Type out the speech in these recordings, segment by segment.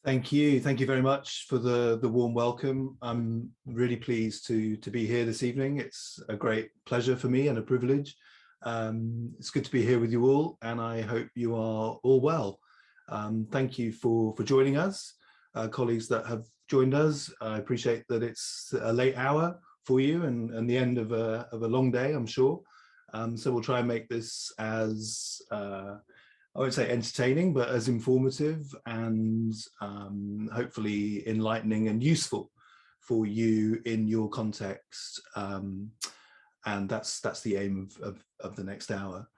Thank you. Thank you very much for the warm welcome. I'm really pleased to be here this evening. It's a great pleasure for me and a privilege. It's good to be here with you all, and I hope you are all well. Thank you for joining us, colleagues that have joined us. I appreciate that it's a late hour for you and the end of a long day, I'm sure. So we'll try and make this as I won't say entertaining, but as informative and hopefully enlightening and useful for you in your context. And that's the aim of the next hour.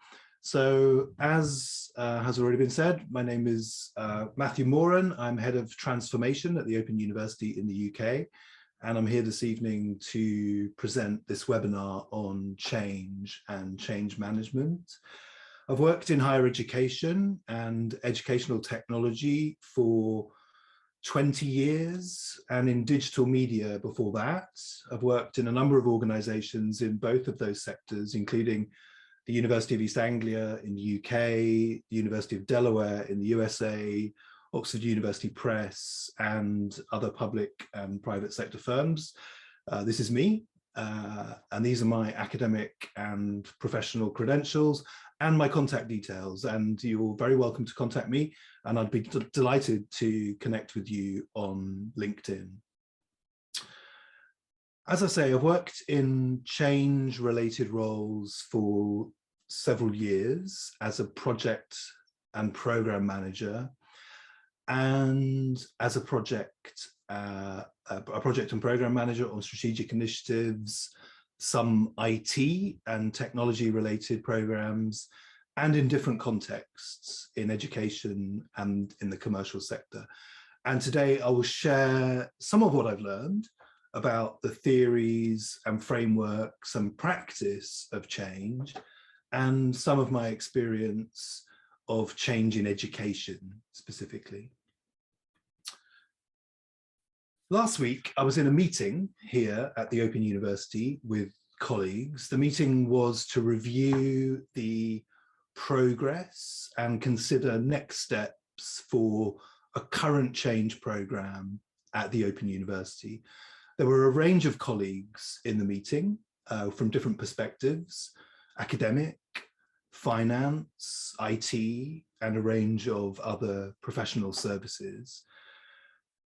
So as has already been said, my name is Matthew Moran. I'm head of transformation at the Open University in the UK. And I'm here this evening to present this webinar on change and change management. I've worked in higher education and educational technology for 20 years and in digital media before that. I've worked in a number of organizations in both of those sectors, including the University of East Anglia in the UK, the University of Delaware in the USA, Oxford University Press, and other public and private sector firms. This is me, and these are my academic and professional credentials and my contact details, and you're very welcome to contact me, and I'd be delighted to connect with you on LinkedIn. As I say, I've worked in change-related roles for several years as a project and program manager, and as a project and program manager on strategic initiatives, some IT and technology related programs, and in different contexts in education and in the commercial sector. And today I will share some of what I've learned about the theories and frameworks and practice of change, and some of my experience of change in education specifically. Last week, I was in a meeting here at the Open University with colleagues. The meeting was to review the progress and consider next steps for a current change program at the Open University. There were a range of colleagues in the meeting from different perspectives: academic, finance, IT, and a range of other professional services.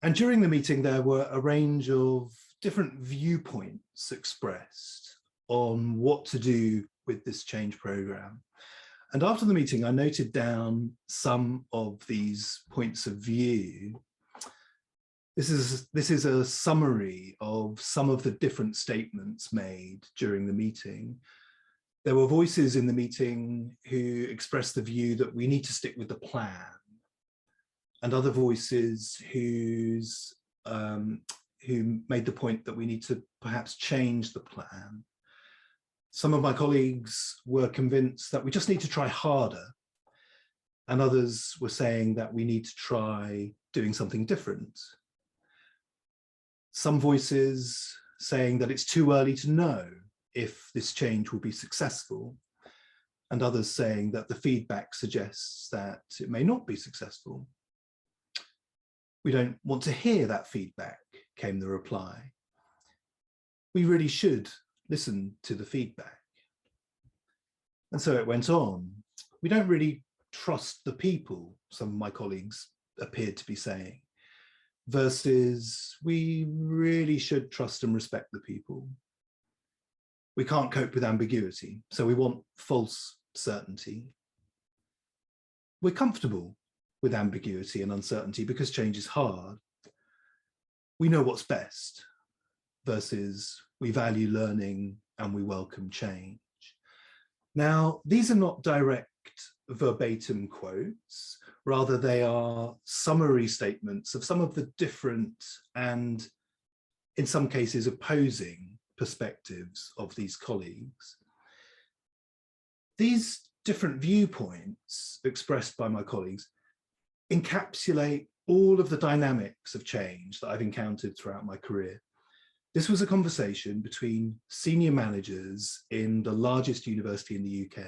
And during the meeting, there were a range of different viewpoints expressed on what to do with this change program. And after the meeting, I noted down some of these points of view. This is a summary of some of the different statements made during the meeting. There were voices in the meeting who expressed the view that we need to stick with the plan, and other voices who made the point that we need to perhaps change the plan. Some of my colleagues were convinced that we just need to try harder, and others were saying that we need to try doing something different. Some voices saying that it's too early to know if this change will be successful, and others saying that the feedback suggests that it may not be successful. We don't want to hear that feedback, came the reply. We really should listen to the feedback. And so it went on. We don't really trust the people, some of my colleagues appeared to be saying, versus we really should trust and respect the people. We can't cope with ambiguity, so we want false certainty. We're comfortable with ambiguity and uncertainty because change is hard. We know what's best, versus we value learning and we welcome change. Now, these are not direct verbatim quotes, rather they are summary statements of some of the different and in some cases opposing perspectives of these colleagues. These different viewpoints expressed by my colleagues encapsulate all of the dynamics of change that I've encountered throughout my career. This was a conversation between senior managers in the largest university in the UK.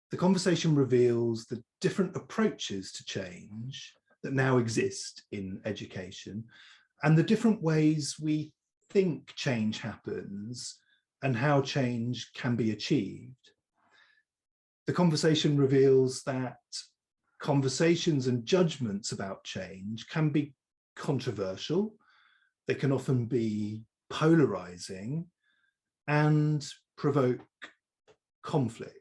The conversation reveals the different approaches to change that now exist in education, and the different ways we think change happens and how change can be achieved. The conversation reveals that conversations and judgments about change can be controversial. They can often be polarizing and provoke conflict.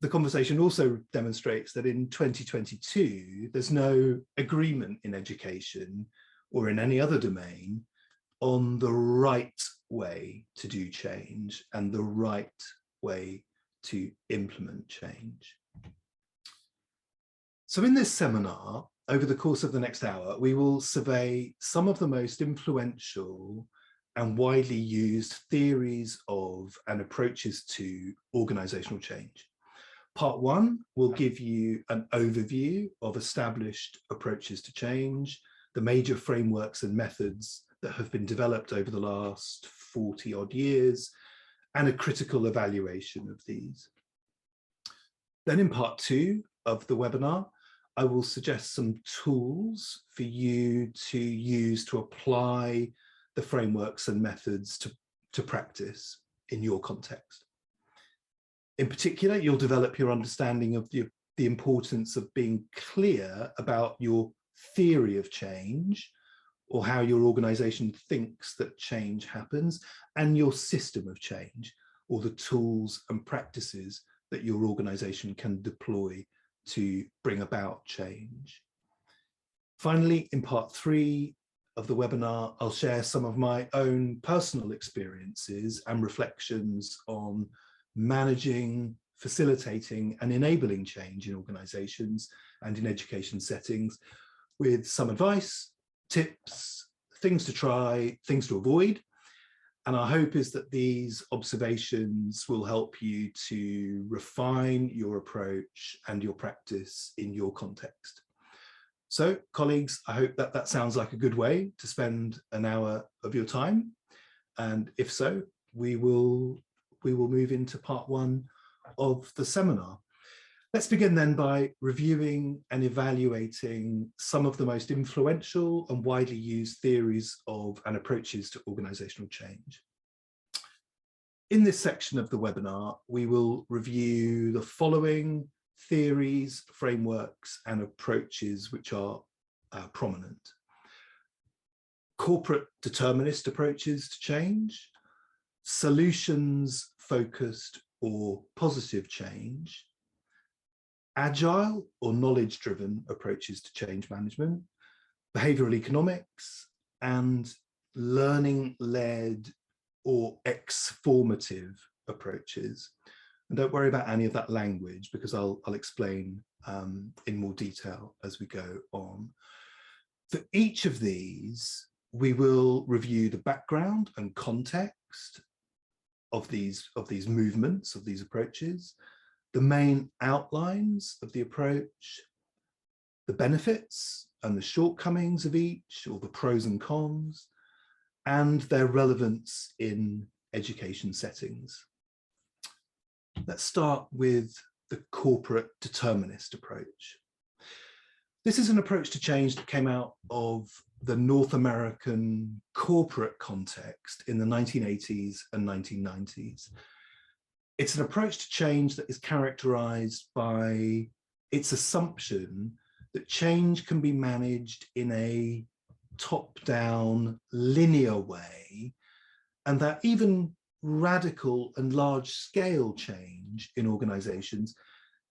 The conversation also demonstrates that in 2022, there's no agreement in education or in any other domain on the right way to do change and the right way to implement change. So in this seminar, over the course of the next hour, we will survey some of the most influential and widely used theories of and approaches to organizational change. Part one will give you an overview of established approaches to change, the major frameworks and methods that have been developed over the last 40 odd years, and a critical evaluation of these. Then in part two of the webinar, I will suggest some tools for you to use to apply the frameworks and methods to practice in your context. In particular, you'll develop your understanding of the importance of being clear about your theory of change, or how your organization thinks that change happens, and your system of change, or the tools and practices that your organization can deploy to bring about change. Finally, in part three of the webinar, I'll share some of my own personal experiences and reflections on managing, facilitating, and enabling change in organizations and in education settings, with some advice, tips, things to try, things to avoid. And our hope is that these observations will help you to refine your approach and your practice in your context. So, colleagues, I hope that that sounds like a good way to spend an hour of your time. And if so, we will move into part one of the seminar. Let's begin then by reviewing and evaluating some of the most influential and widely used theories of and approaches to organizational change. In this section of the webinar, we will review the following theories, frameworks, and approaches which are prominent. Corporate determinist approaches to change, solutions-focused or positive change, agile or knowledge-driven approaches to change management, behavioral economics, and learning-led or exformative approaches. And don't worry about any of that language, because I'll explain in more detail as we go on. For each of these, we will review the background and context of these movements, of these approaches, the main outlines of the approach, the benefits and the shortcomings of each, or the pros and cons, and their relevance in education settings. Let's start with the corporate determinist approach. This is an approach to change that came out of the North American corporate context in the 1980s and 1990s. It's an approach to change that is characterized by its assumption that change can be managed in a top-down linear way, and that even radical and large-scale change in organizations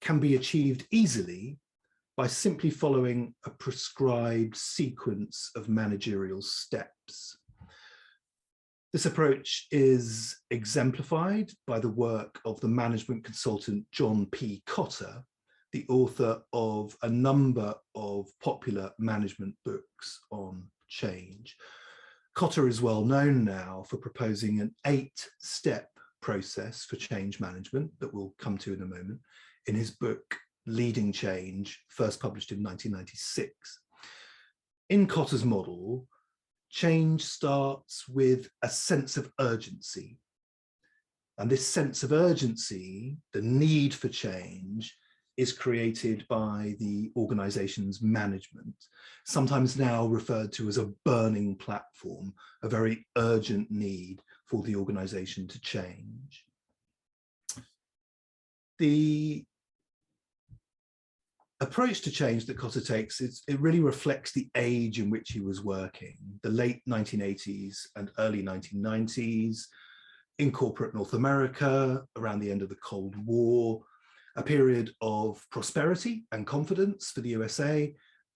can be achieved easily by simply following a prescribed sequence of managerial steps. This approach is exemplified by the work of the management consultant John P. Cotter, the author of a number of popular management books on change. Cotter is well known now for proposing an 8-step process for change management that we'll come to in a moment in his book Leading Change, first published in 1996. In Cotter's model, change starts with a sense of urgency. And this sense of urgency, the need for change, is created by the organization's management, sometimes now referred to as a burning platform, a very urgent need for the organization to change. The approach to change that Kotter takes, it really reflects the age in which he was working, the late 1980s and early 1990s, in corporate North America, around the end of the Cold War, a period of prosperity and confidence for the USA,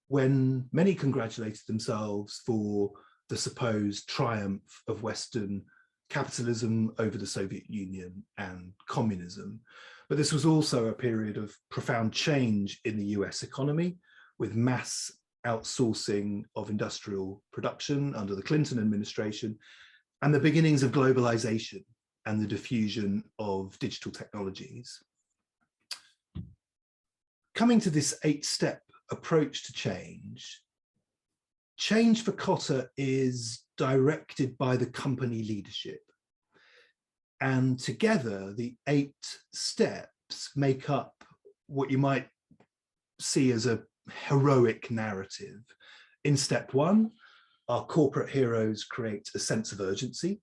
when many congratulated themselves for the supposed triumph of Western capitalism over the Soviet Union and communism. But this was also a period of profound change in the US economy, with mass outsourcing of industrial production under the Clinton administration, and the beginnings of globalization and the diffusion of digital technologies. Coming to this 8-step approach to change, change for Kotter is directed by the company leadership. And together, the 8 steps make up what you might see as a heroic narrative. In step 1, our corporate heroes create a sense of urgency.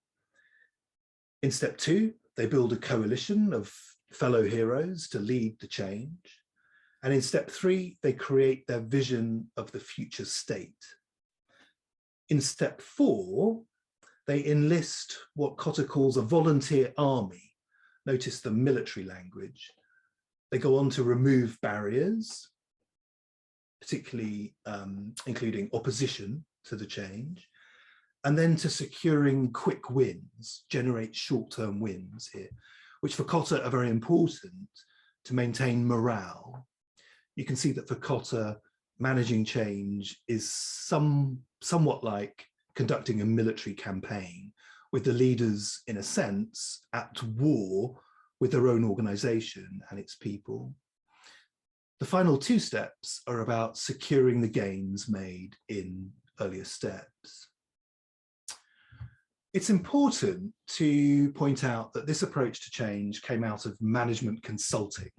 In step 2, they build a coalition of fellow heroes to lead the change. And in step 3, they create their vision of the future state. In step 4, they enlist what Kotter calls a volunteer army. Notice the military language. They go on to remove barriers, particularly including opposition to the change, and then to securing quick wins, generate short-term wins here, which for Kotter are very important to maintain morale. You can see that for Kotter, managing change is somewhat like conducting a military campaign, with the leaders, in a sense, at war with their own organization and its people. The final 2 steps are about securing the gains made in earlier steps. It's important to point out that this approach to change came out of management consulting,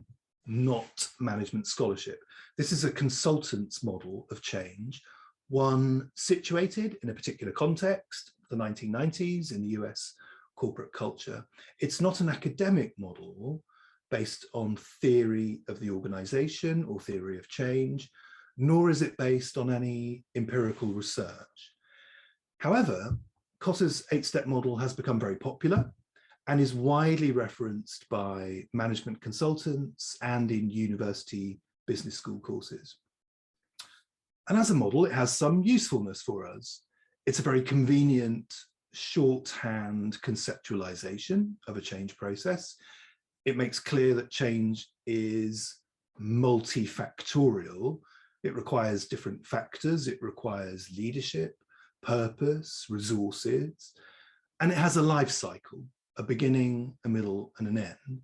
not management scholarship. This is a consultant's model of change, one situated in a particular context, the 1990s in the US corporate culture. It's not an academic model based on theory of the organization or theory of change, nor is it based on any empirical research. However, Kotter's 8-step model has become very popular and is widely referenced by management consultants and in university business school courses. And as a model, it has some usefulness for us. It's a very convenient shorthand conceptualization of a change process. It makes clear that change is multifactorial. It requires different factors. It requires leadership, purpose, resources, and it has a life cycle, a beginning, a middle, and an end.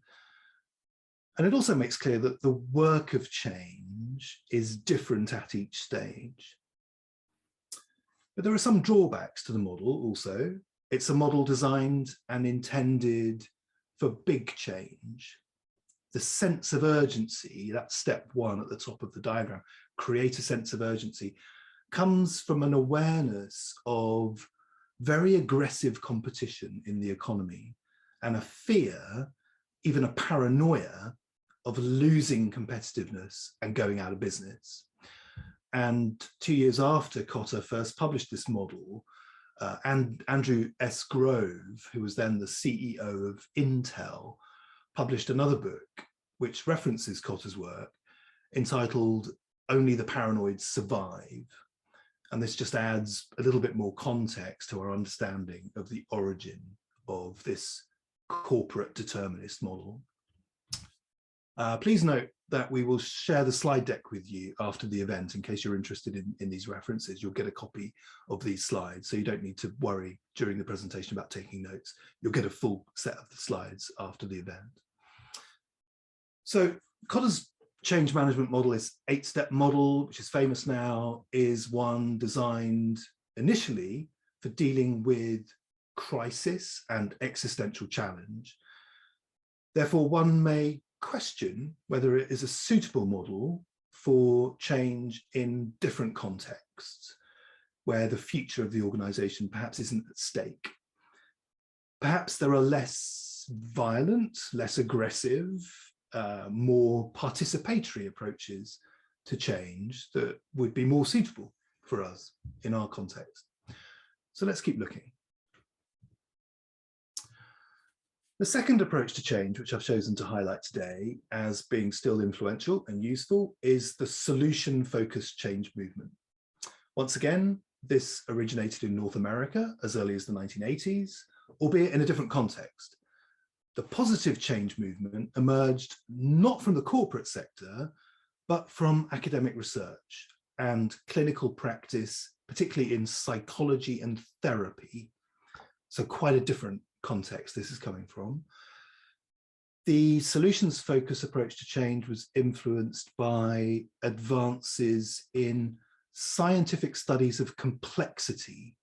And it also makes clear that the work of change is different at each stage. But there are some drawbacks to the model also. It's a model designed and intended for big change. The sense of urgency, that's step 1 at the top of the diagram, create a sense of urgency, comes from an awareness of very aggressive competition in the economy and a fear, even a paranoia, of losing competitiveness and going out of business. And 2 years after Kotter first published this model, and Andrew S. Grove, who was then the CEO of Intel, published another book which references Kotter's work, entitled Only the Paranoids Survive. And this just adds a little bit more context to our understanding of the origin of this corporate determinist model. Please note that we will share the slide deck with you after the event in case you're interested in these references. You'll get a copy of these slides, so you don't need to worry during the presentation about taking notes. You'll get a full set of the slides after the event. So Kotter's change management model, is 8-step model, which is famous now, is one designed initially for dealing with crisis and existential challenge. Therefore, one may question whether it is a suitable model for change in different contexts, where the future of the organization perhaps isn't at stake. Perhaps there are less violent, less aggressive, more participatory approaches to change that would be more suitable for us in our context. So let's keep looking. The second approach to change, which I've chosen to highlight today as being still influential and useful, is the solution-focused change movement. Once again, this originated in North America as early as the 1980s, albeit in a different context. The positive change movement emerged not from the corporate sector, but from academic research and clinical practice, particularly in psychology and therapy. So quite a different context this is coming from. The solutions-focused approach to change was influenced by advances in scientific studies of complexity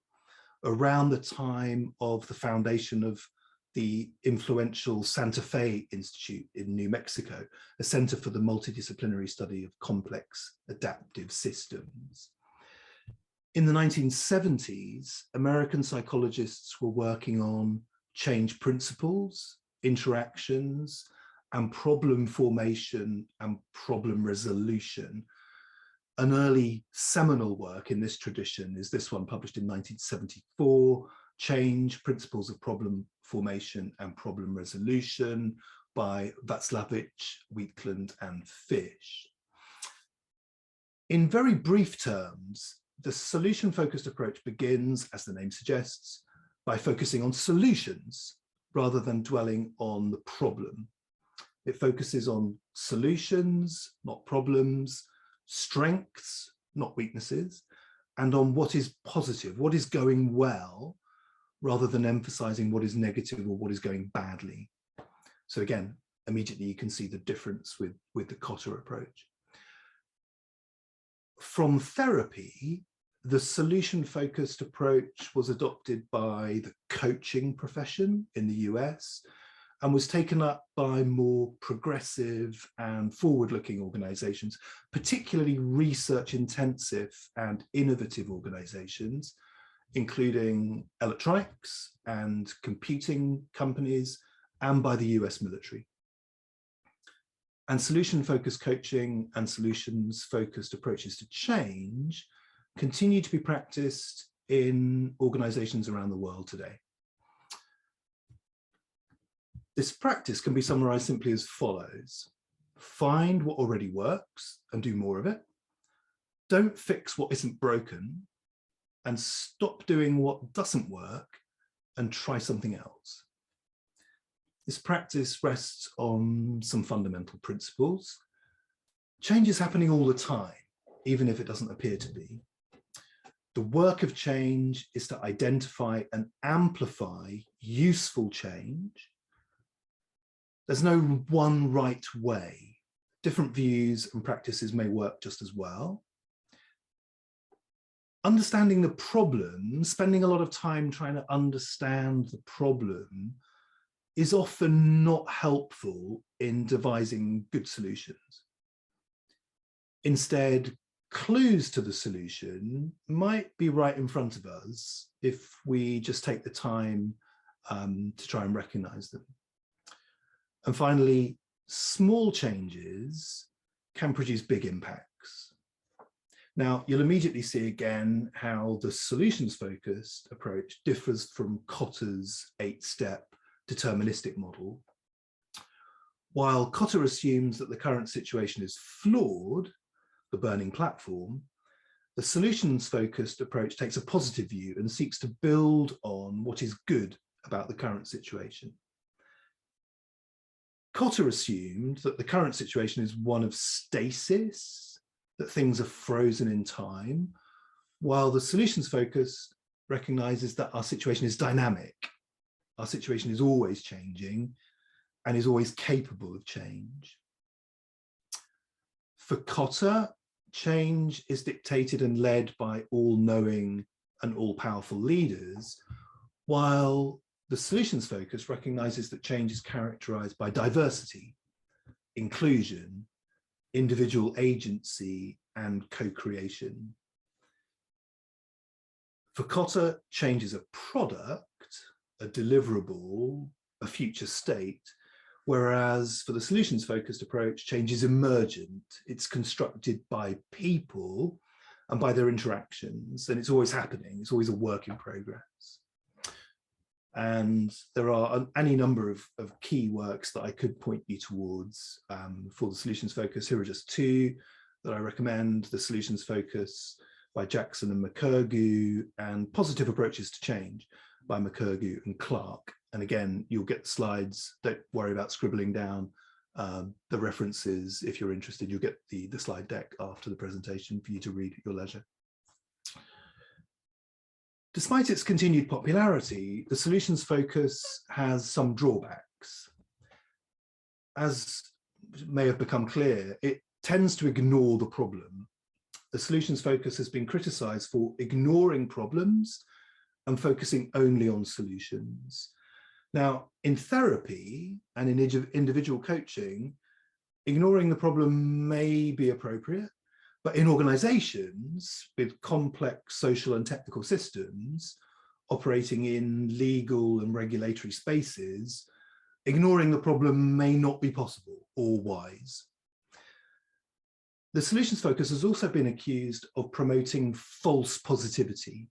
around the time of the foundation of the influential Santa Fe Institute in New Mexico, a center for the multidisciplinary study of complex adaptive systems. In the 1970s, American psychologists were working on change principles, interactions, and problem formation and problem resolution. An early seminal work in this tradition is this one, published in 1974, Change, Principles of Problem Formation and Problem Resolution by Václavich, Wheatland, and Fish. In very brief terms, the solution-focused approach begins, as the name suggests, by focusing on solutions rather than dwelling on the problem. It focuses on solutions, not problems, strengths, not weaknesses, and on what is positive, what is going well, rather than emphasizing what is negative or what is going badly. So again, immediately you can see the difference with the Kotter approach. From therapy, the solution-focused approach was adopted by the coaching profession in the US and was taken up by more progressive and forward-looking organizations, particularly research-intensive and innovative organizations, including electronics and computing companies, and by the US military. And solution-focused coaching and solutions-focused approaches to change continue to be practiced in organizations around the world today. This practice can be summarized simply as follows. Find what already works and do more of it. Don't fix what isn't broken, and stop doing what doesn't work and try something else. This practice rests on some fundamental principles. Change is happening all the time, even if it doesn't appear to be. The work of change is to identify and amplify useful change. There's no one right way. Different views and practices may work just as well. Understanding the problem, spending a lot of time trying to understand the problem, is often not helpful in devising good solutions. Instead, clues to the solution might be right in front of us if we just take the time to try and recognize them. And finally, small changes can produce big impacts. Now, you'll immediately see again how the solutions-focused approach differs from Kotter's 8-step deterministic model. While Kotter assumes that the current situation is flawed, the burning platform, the solutions-focused approach takes a positive view and seeks to build on what is good about the current situation. Kotter assumed that the current situation is one of stasis, that things are frozen in time, while the solutions-focused recognizes that our situation is dynamic. Our situation is always changing and is always capable of change. For Kotter, change is dictated and led by all-knowing and all-powerful leaders, while the solutions focus recognizes that change is characterized by diversity, inclusion, individual agency, and co-creation. For Kotter, change is a product, a deliverable, a future state, whereas for the solutions-focused approach, change is emergent. It's constructed by people and by their interactions, and it's always happening. It's always a work in progress. And there are any number of key works that I could point you towards for the solutions focus. Here are just two that I recommend: The Solutions Focus by Jackson and McCurgoo, and Positive Approaches to Change by McCurgoo and Clark. And again, you'll get the slides. Don't worry about scribbling down the references. If you're interested, you'll get the slide deck after the presentation for you to read at your leisure. Despite its continued popularity, the solutions focus has some drawbacks. As may have become clear, it tends to ignore the problem. The solutions focus has been criticized for ignoring problems and focusing only on solutions. Now, in therapy and in individual coaching, ignoring the problem may be appropriate, but in organizations with complex social and technical systems operating in legal and regulatory spaces, ignoring the problem may not be possible or wise. The solutions focus has also been accused of promoting false positivity.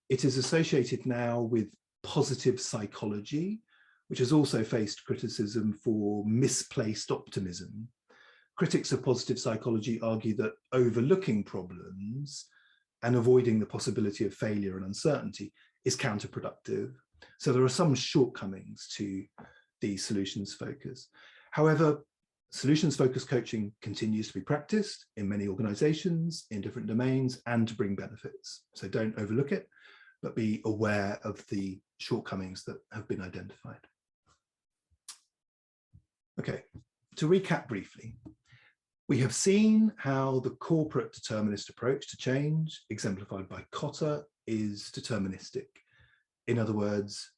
It is associated now with positive psychology, which has also faced criticism for misplaced optimism. Critics of positive psychology argue that overlooking problems and avoiding the possibility of failure and uncertainty is counterproductive. So there are some shortcomings to the solutions focus. However, solutions focused coaching continues to be practiced in many organizations in different domains and to bring benefits. So don't overlook it, but be aware of the shortcomings that have been identified. Okay, to recap briefly, we have seen how the corporate determinist approach to change, exemplified by Kotter, is deterministic. In other words,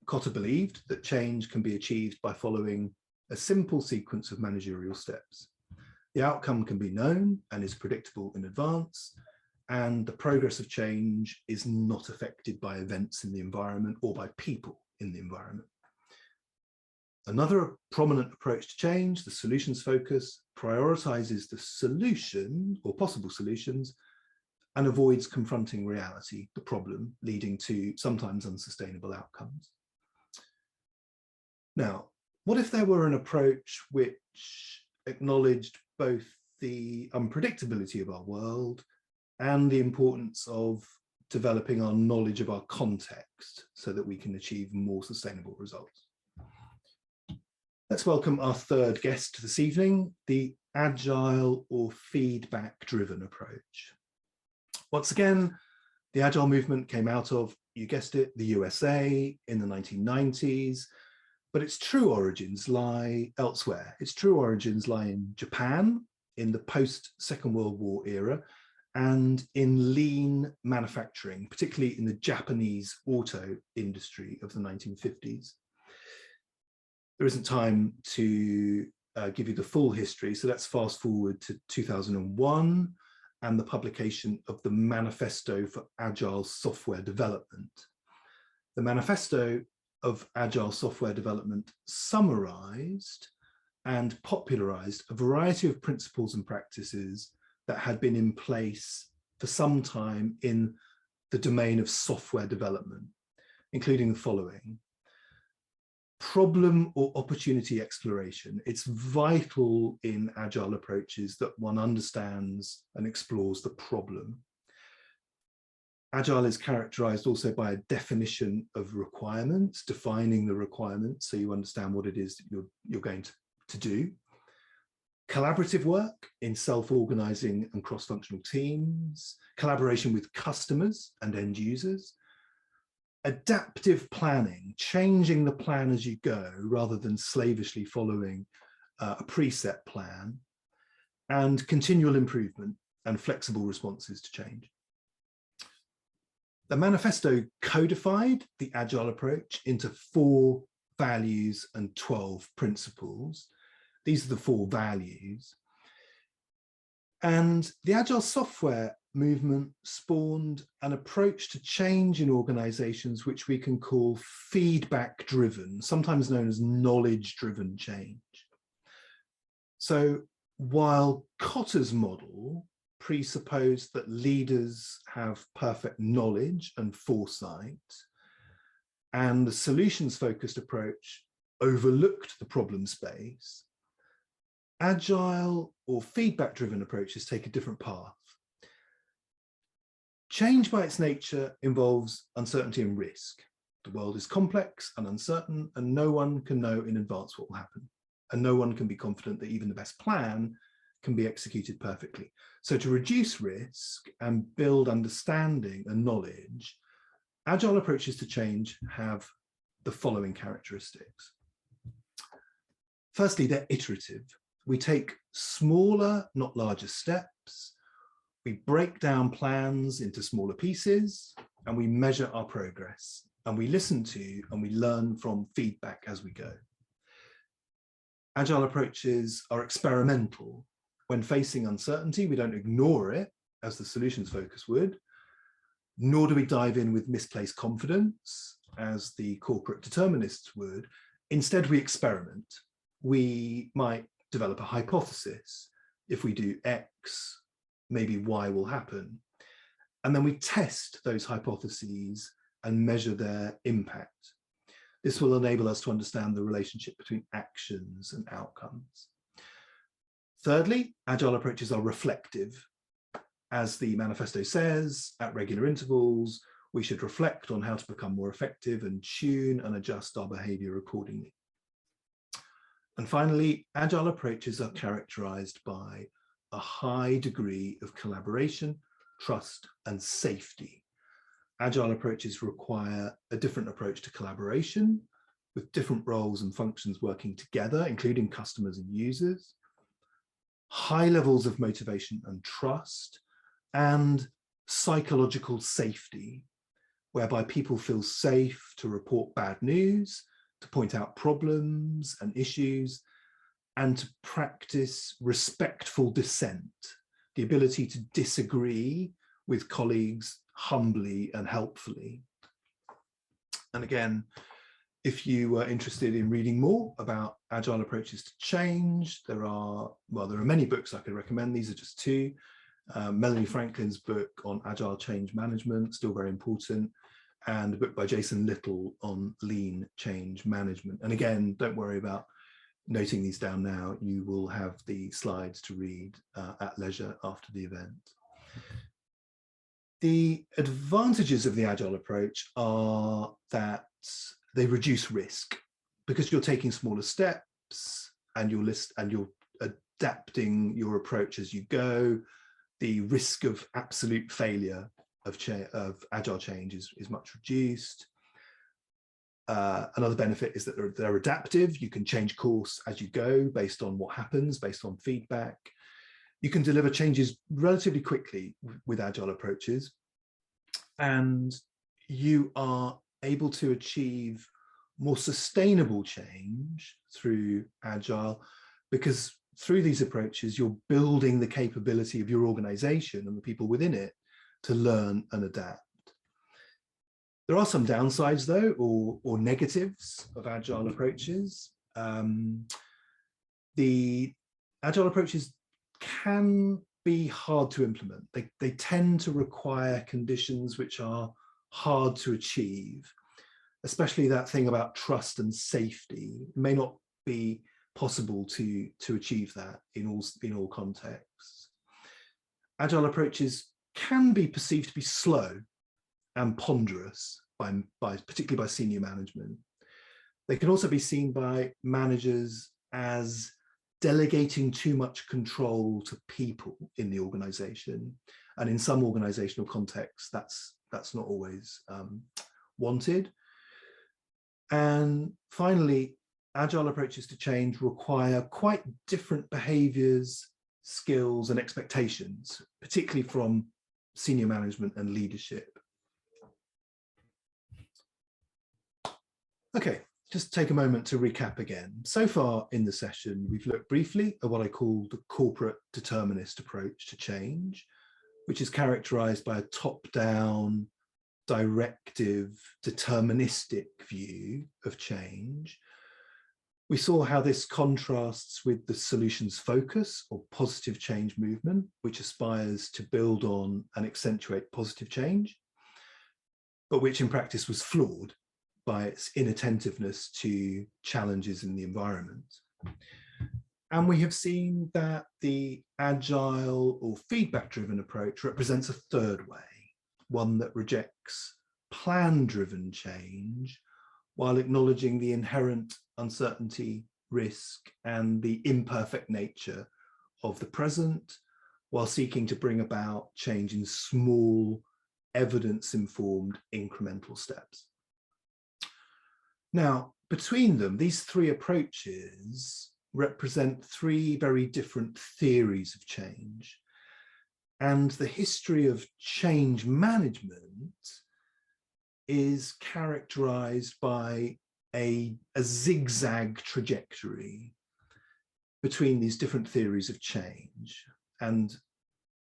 Kotter believed that change can be achieved by following a simple sequence of managerial steps. The outcome can be known and is predictable in advance, and the progress of change is not affected by events in the environment or by people in the environment. Another prominent approach to change, the solutions focus, prioritizes the solution or possible solutions and avoids confronting reality, the problem, leading to sometimes unsustainable outcomes. Now, what if there were an approach which acknowledged both the unpredictability of our world and the importance of developing our knowledge of our context so that we can achieve more sustainable results? Let's welcome our third guest this evening, the agile or feedback-driven approach. Once again, the agile movement came out of, you guessed it, the USA in the 1990s, but its true origins lie elsewhere. Its true origins lie in Japan in the post-Second World War era and in lean manufacturing, particularly in the Japanese auto industry of the 1950s. There isn't time to give you the full history, so let's fast forward to 2001 and the publication of the Manifesto for Agile Software Development. The Manifesto of Agile Software Development summarized and popularized a variety of principles and practices that had been in place for some time in the domain of software development, including the following: problem or opportunity exploration. It's vital in agile approaches that one understands and explores the problem. Agile is characterized also by a definition of requirements, defining the requirements so you understand what it is that you're going to do. Collaborative work in self-organizing and cross-functional teams, collaboration with customers and end users, adaptive planning, changing the plan as you go rather than slavishly following a preset plan, and continual improvement and flexible responses to change. The manifesto codified the agile approach into 4 values and 12 principles, These are the 4 values. And the Agile software movement spawned an approach to change in organizations which we can call feedback-driven, sometimes known as knowledge-driven change. So while Kotter's model presupposed that leaders have perfect knowledge and foresight, and the solutions-focused approach overlooked the problem space, Agile or feedback-driven approaches take a different path. Change by its nature involves uncertainty and risk. The world is complex and uncertain, and no one can know in advance what will happen. And no one can be confident that even the best plan can be executed perfectly. So to reduce risk and build understanding and knowledge, Agile approaches to change have the following characteristics. Firstly, they're iterative. We take smaller, not larger steps. We break down plans into smaller pieces, and we measure our progress, and we listen to and we learn from feedback as we go. Agile approaches are experimental. When facing uncertainty, we don't ignore it as the solutions focus would, nor do we dive in with misplaced confidence as the corporate determinists would. Instead, we experiment. We might develop a hypothesis. If we do X, maybe Y will happen. And then we test those hypotheses and measure their impact. This will enable us to understand the relationship between actions and outcomes. Thirdly, Agile approaches are reflective. As the manifesto says, at regular intervals, we should reflect on how to become more effective and tune and adjust our behavior accordingly. And finally, Agile approaches are characterized by a high degree of collaboration, trust, and safety. Agile approaches require a different approach to collaboration, with different roles and functions working together, including customers and users, high levels of motivation and trust, and psychological safety, whereby people feel safe to report bad news, to point out problems and issues, and to practice respectful dissent, the ability to disagree with colleagues humbly and helpfully. And again, if you were interested in reading more about Agile approaches to change, there are many books I could recommend. These are just 2. Melanie Franklin's book on Agile change management, still very important, and a book by Jason Little on lean change management. And again, don't worry about noting these down now. You will have the slides to read at leisure after the event. The advantages of the Agile approach are that they reduce risk because you're taking smaller steps and you're adapting your approach as you go. The risk of absolute failure of Agile change is much reduced. Another benefit is that they're adaptive. You can change course as you go based on what happens, based on feedback. You can deliver changes relatively quickly with Agile approaches, and you are able to achieve more sustainable change through Agile, because through these approaches, you're building the capability of your organization and the people within it to learn and adapt. There are some downsides, though, or negatives of Agile approaches. The Agile approaches can be hard to implement. They tend to require conditions which are hard to achieve, especially that thing about trust and safety. It may not be possible to achieve that in all contexts. Agile approaches can be perceived to be slow and ponderous, particularly by senior management. They can also be seen by managers as delegating too much control to people in the organization. And in some organizational contexts, that's not always wanted. And finally, Agile approaches to change require quite different behaviors, skills, and expectations, particularly from senior management and leadership. Okay, just take a moment to recap again. So far in the session, we've looked briefly at what I call the corporate determinist approach to change, which is characterized by a top-down, directive, deterministic view of change. We saw how this contrasts with the solutions focus or positive change movement, which aspires to build on and accentuate positive change, but which in practice was flawed by its inattentiveness to challenges in the environment. And we have seen that the agile or feedback-driven approach represents a third way, one that rejects plan-driven change while acknowledging the inherent uncertainty, risk, and the imperfect nature of the present, while seeking to bring about change in small, evidence-informed incremental steps. Now, between them, these three approaches represent three very different theories of change. And the history of change management is characterized by a zigzag trajectory between these different theories of change. And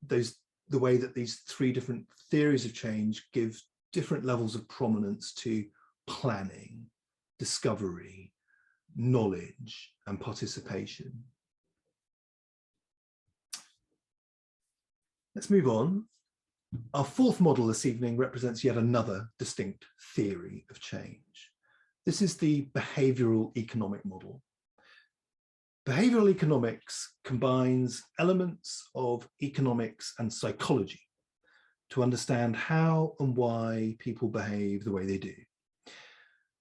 the way that these three different theories of change give different levels of prominence to planning, discovery, knowledge, and participation. Let's move on. Our fourth model this evening represents yet another distinct theory of change. This is the behavioral economic model. Behavioral economics combines elements of economics and psychology to understand how and why people behave the way they do.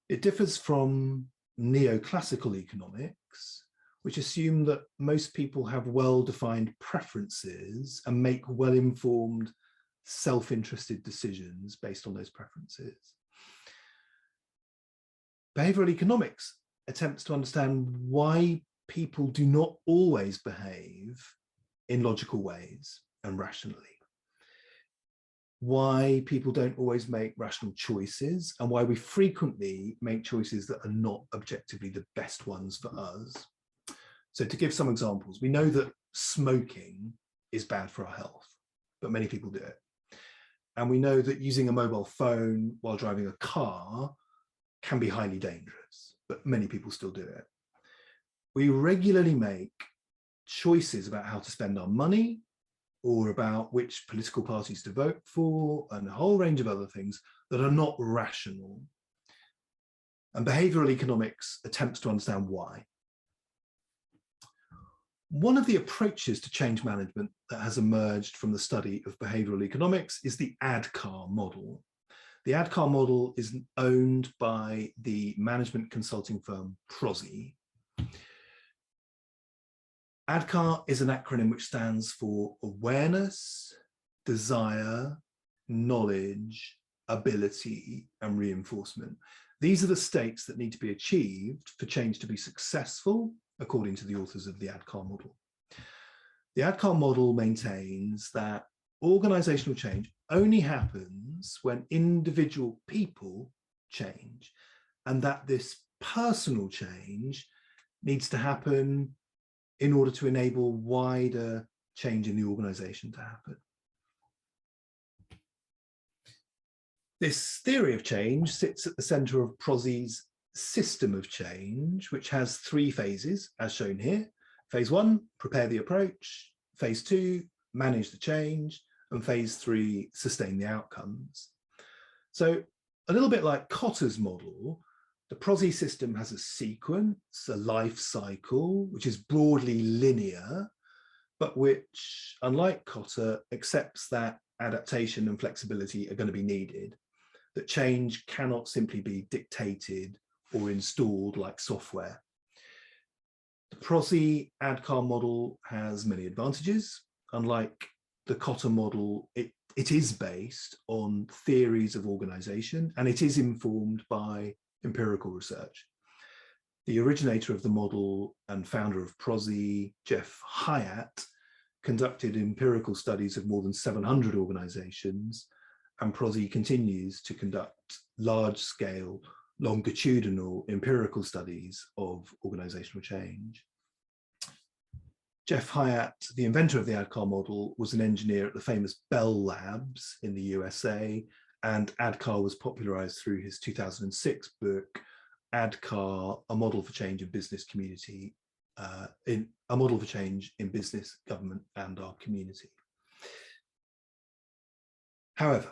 It differs from neoclassical economics, which assume that most people have well-defined preferences and make well-informed, self-interested decisions based on those preferences. Behavioral economics attempts to understand why people do not always behave in logical ways and rationally, why people don't always make rational choices, and why we frequently make choices that are not objectively the best ones for us. So to give some examples, we know that smoking is bad for our health, but many people do it. And we know that using a mobile phone while driving a car can be highly dangerous, but many people still do it. We regularly make choices about how to spend our money, or about which political parties to vote for, and a whole range of other things that are not rational. And behavioral economics attempts to understand why. One of the approaches to change management that has emerged from the study of behavioral economics is the ADKAR model. The ADKAR model is owned by the management consulting firm Prozzi. ADKAR is an acronym which stands for awareness, desire, knowledge, ability, and reinforcement. These are the states that need to be achieved for change to be successful, according to the authors of the ADKAR model. The ADKAR model maintains that organizational change only happens when individual people change, and that this personal change needs to happen in order to enable wider change in the organization to happen. This theory of change sits at the center of Prozzi's system of change, which has three phases, as shown here. Phase 1, prepare the approach. Phase 2, manage the change. And phase 3, sustain the outcomes. So a little bit like Kotter's model, the Prozzi system has a sequence, a life cycle, which is broadly linear, but which, unlike Kotter, accepts that adaptation and flexibility are going to be needed, that change cannot simply be dictated or installed like software. The Prozzi ADKAR model has many advantages. Unlike the Kotter model, it is based on theories of organization, and it is informed by empirical research. The originator of the model and founder of Prozzi, Jeff Hyatt, conducted empirical studies of more than 700 organizations, and Prozzi continues to conduct large-scale longitudinal empirical studies of organizational change. Jeff Hyatt, the inventor of the ADKAR model, was an engineer at the famous Bell Labs in the USA, and ADKAR was popularized through his 2006 book, ADKAR, A Model for Change in Business Community, A Model for Change in Business, Government, and Our Community. However,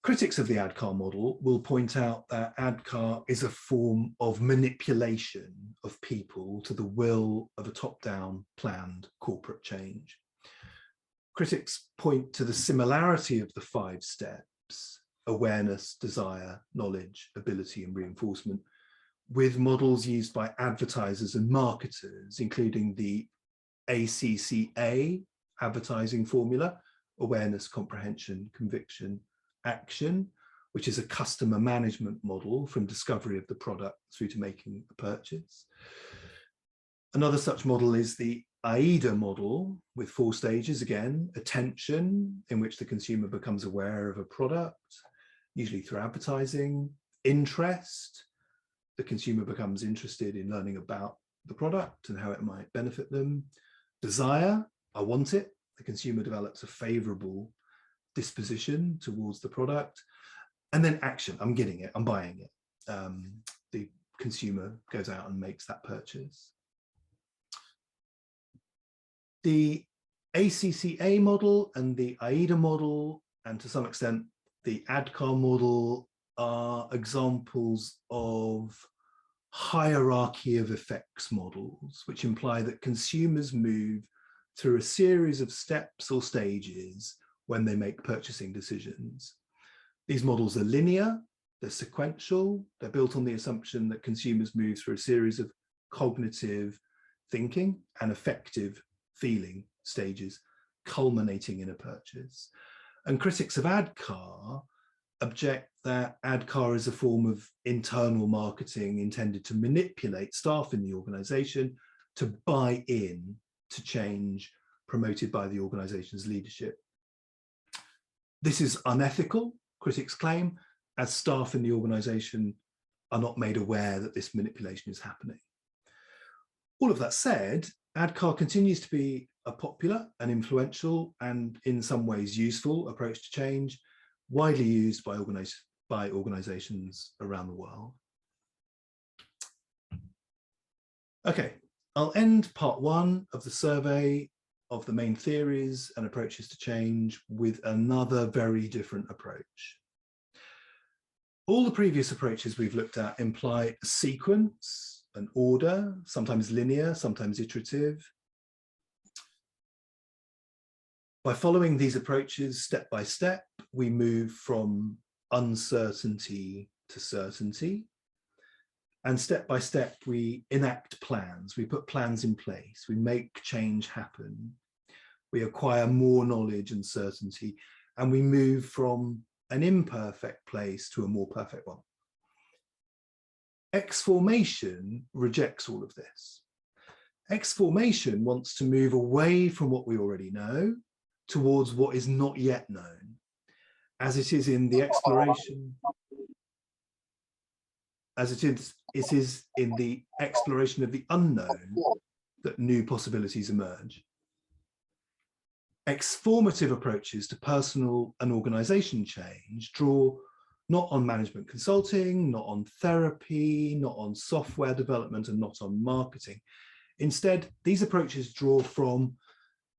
critics of the ADKAR model will point out that ADKAR is a form of manipulation of people to the will of a top-down planned corporate change. Critics point to the similarity of the 5 steps: awareness, desire, knowledge, ability, and reinforcement, with models used by advertisers and marketers, including the ACCA advertising formula: awareness, comprehension, conviction, action, which is a customer management model from discovery of the product through to making a purchase. Another such model is the AIDA model, with 4 stages again: attention, in which the consumer becomes aware of a product, usually through advertising; interest, the consumer becomes interested in learning about the product and how it might benefit them; desire, I want it, the consumer develops a favorable disposition towards the product; and then action, I'm getting it, I'm buying it. The consumer goes out and makes that purchase. The ACCA model and the AIDA model, and to some extent the ADKAR model, are examples of hierarchy of effects models, which imply that consumers move through a series of steps or stages when they make purchasing decisions. These models are linear, they're sequential, they're built on the assumption that consumers move through a series of cognitive thinking and affective feeling stages, culminating in a purchase. And critics of ADKAR object that ADKAR is a form of internal marketing intended to manipulate staff in the organization to buy in to change promoted by the organization's leadership. This is unethical, critics claim, as staff in the organization are not made aware that this manipulation is happening. All of that said, ADKAR continues to be a popular and influential and in some ways useful approach to change, widely used by organizations around the world. Okay, I'll end part 1 of the survey of the main theories and approaches to change with another very different approach. All the previous approaches we've looked at imply a sequence, an order, sometimes linear, sometimes iterative. By following these approaches step by step, we move from uncertainty to certainty. And step by step, we enact plans, we put plans in place, we make change happen, we acquire more knowledge and certainty, and we move from an imperfect place to a more perfect one. Exformation rejects all of this. Exformation wants to move away from what we already know towards what is not yet known, as it is in the exploration, as it is in the exploration of the unknown that new possibilities emerge. Exformative approaches to personal and organization change draw not on management consulting, not on therapy, not on software development, and not on marketing. Instead, these approaches draw from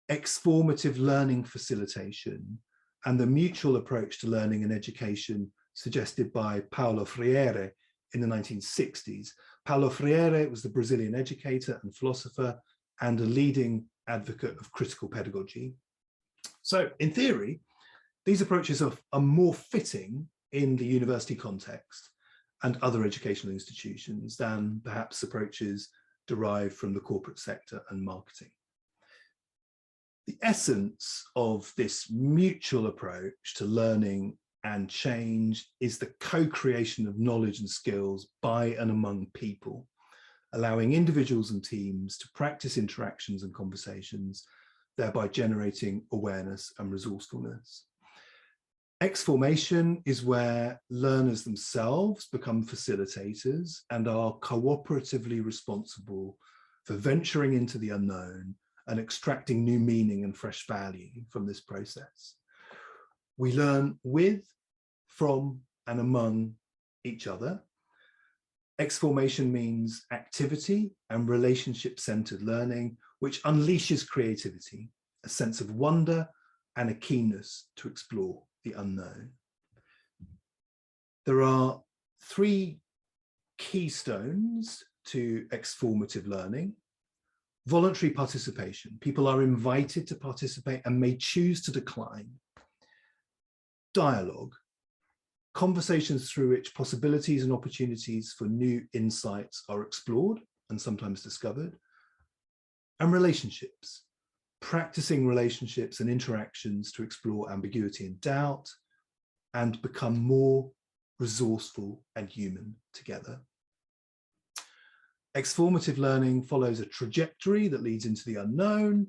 exformative learning facilitation and the mutual approach to learning and education suggested by Paulo Freire in the 1960s. Paulo Freire was the Brazilian educator and philosopher and a leading advocate of critical pedagogy. So in theory, these approaches are more fitting in the university context and other educational institutions than perhaps approaches derived from the corporate sector and marketing. The essence of this mutual approach to learning and change is the co-creation of knowledge and skills by and among people, allowing individuals and teams to practice interactions and conversations, thereby generating awareness and resourcefulness. Exformation is where learners themselves become facilitators and are cooperatively responsible for venturing into the unknown and extracting new meaning and fresh value from this process. We learn with, from, and among each other. Exformation means activity and relationship-centered learning, which unleashes creativity, a sense of wonder, and a keenness to explore the unknown. There are three keystones to exformative learning. Voluntary participation. People are invited to participate and may choose to decline. Dialogue. Conversations through which possibilities and opportunities for new insights are explored and sometimes discovered. And relationships. Practicing relationships and interactions to explore ambiguity and doubt and become more resourceful and human together. Exformative learning follows a trajectory that leads into the unknown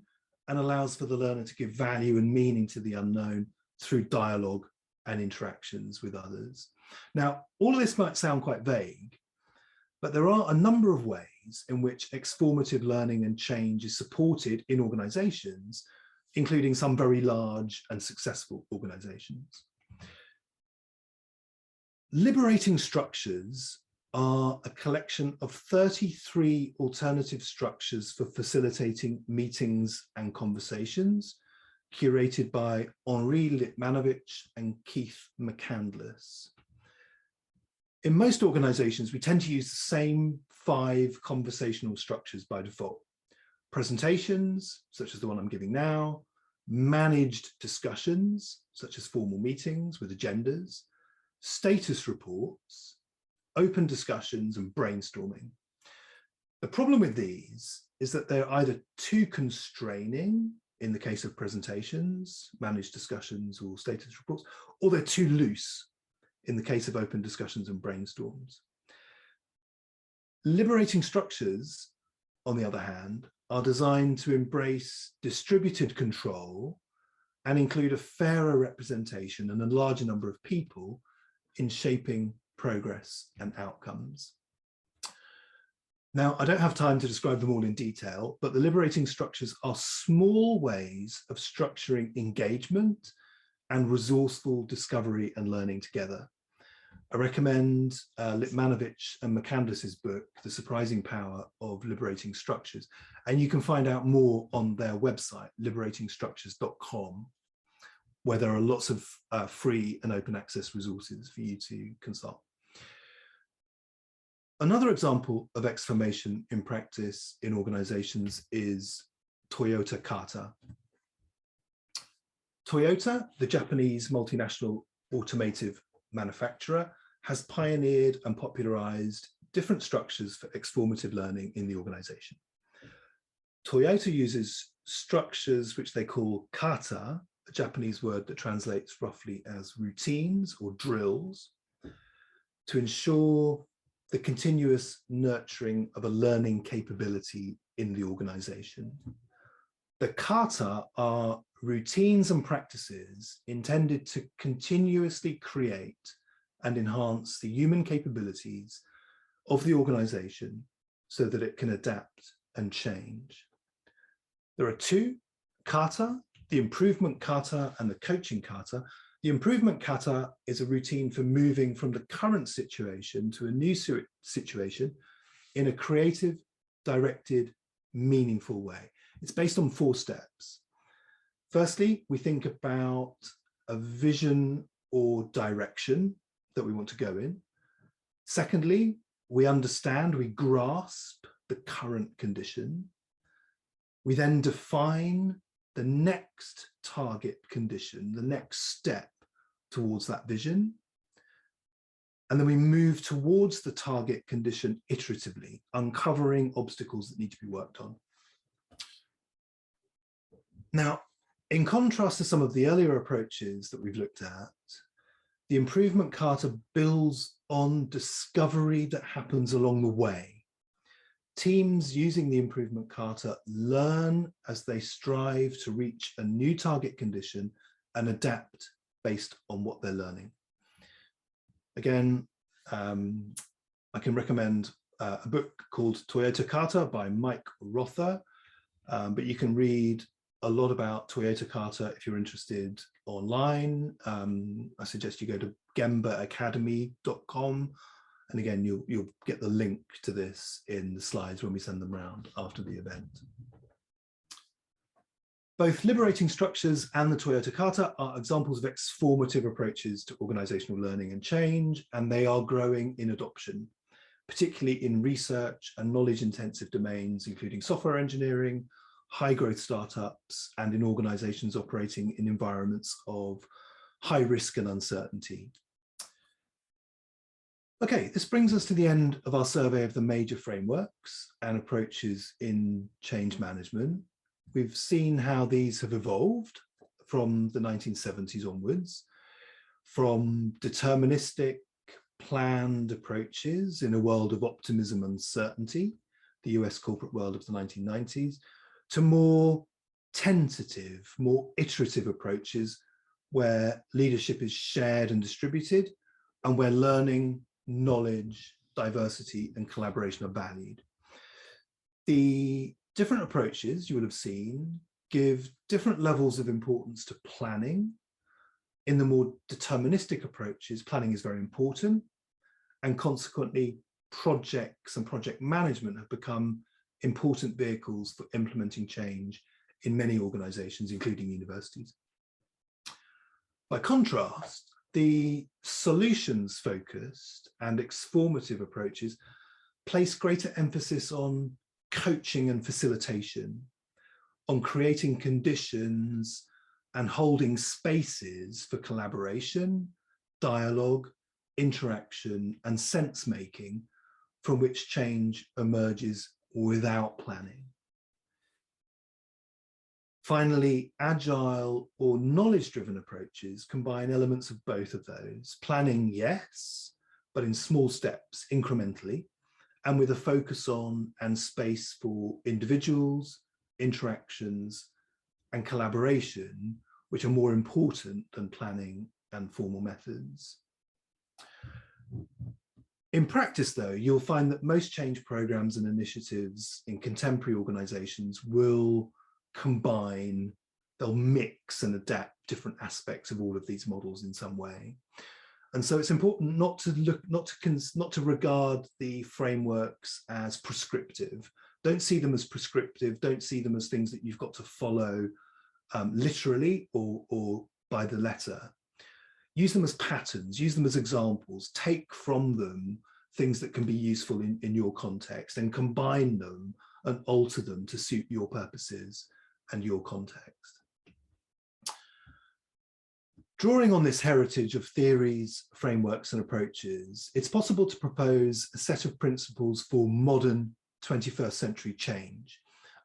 and allows for the learner to give value and meaning to the unknown through dialogue and interactions with others. Now, all of this might sound quite vague, but there are a number of ways in which exformative learning and change is supported in organizations, including some very large and successful organizations. Liberating structures are a collection of 33 alternative structures for facilitating meetings and conversations, curated by Henri Litmanovich and Keith McCandless. In most organizations, we tend to use the same 5 conversational structures by default. Presentations, such as the one I'm giving now, managed discussions, such as formal meetings with agendas, status reports, open discussions, and brainstorming. The problem with these is that they're either too constraining in the case of presentations, managed discussions, or status reports, or they're too loose in the case of open discussions and brainstorms. Liberating structures, on the other hand, are designed to embrace distributed control and include a fairer representation and a larger number of people in shaping progress and outcomes. Now, I don't have time to describe them all in detail, but the liberating structures are small ways of structuring engagement and resourceful discovery and learning together. I recommend Litmanovich and McCandless's book, The Surprising Power of Liberating Structures, and you can find out more on their website, liberatingstructures.com, where there are lots of free and open access resources for you to consult. Another example of exformation in practice in organizations is Toyota Kata. Toyota, the Japanese multinational automotive manufacturer, has pioneered and popularized different structures for exformative learning in the organization. Toyota uses structures which they call kata, a Japanese word that translates roughly as routines or drills, to ensure the continuous nurturing of a learning capability in the organization. The kata are routines and practices intended to continuously create and enhance the human capabilities of the organization so that it can adapt and change. There are 2 kata, the improvement kata and the coaching kata. The improvement kata is a routine for moving from the current situation to a new situation in a creative, directed, meaningful way. It's based on 4 steps. Firstly, we think about a vision or direction that we want to go in. Secondly, we understand, we grasp the current condition. We then define the next target condition, the next step towards that vision. And then we move towards the target condition iteratively, uncovering obstacles that need to be worked on. Now, in contrast to some of the earlier approaches that we've looked at, the improvement kata builds on discovery that happens along the way. Teams using the improvement kata learn as they strive to reach a new target condition and adapt based on what they're learning. Again, I can recommend a book called Toyota Kata by Mike Rother, but you can read a lot about Toyota Kata if you're interested online. I suggest you go to gembaacademy.com, and again, you'll get the link to this in the slides when we send them around after the event. Both liberating structures and the Toyota Kata are examples of exformative approaches to organizational learning and change, and they are growing in adoption, particularly in research and knowledge-intensive domains, including software engineering, high-growth startups, and in organizations operating in environments of high risk and uncertainty. Okay, this brings us to the end of our survey of the major frameworks and approaches in change management. We've seen how these have evolved from the 1970s onwards, from deterministic, planned approaches in a world of optimism and certainty, the US corporate world of the 1990s, to more tentative, more iterative approaches where leadership is shared and distributed, and where learning, knowledge, diversity, and collaboration are valued. The different approaches you will have seen give different levels of importance to planning. In the more deterministic approaches, planning is very important, and consequently projects and project management have become important vehicles for implementing change in many organizations, including universities. By contrast, the solutions-focused and exformative approaches place greater emphasis on coaching and facilitation, on creating conditions and holding spaces for collaboration, dialogue, interaction, and sense-making from which change emerges without planning. Finally, agile or knowledge-driven approaches combine elements of both of those. Planning, yes, but in small steps, incrementally, and with a focus on and space for individuals, interactions, and collaboration, which are more important than planning and formal methods. In practice, though, you'll find that most change programs and initiatives in contemporary organizations will combine, they'll mix and adapt different aspects of all of these models in some way. And so it's important not to regard the frameworks as prescriptive. Don't see them as prescriptive. Don't see them as things that you've got to follow literally or by the letter. Use them as patterns, use them as examples, take from them things that can be useful in your context, and combine them and alter them to suit your purposes and your context. Drawing on this heritage of theories, frameworks, and approaches, it's possible to propose a set of principles for modern 21st century change.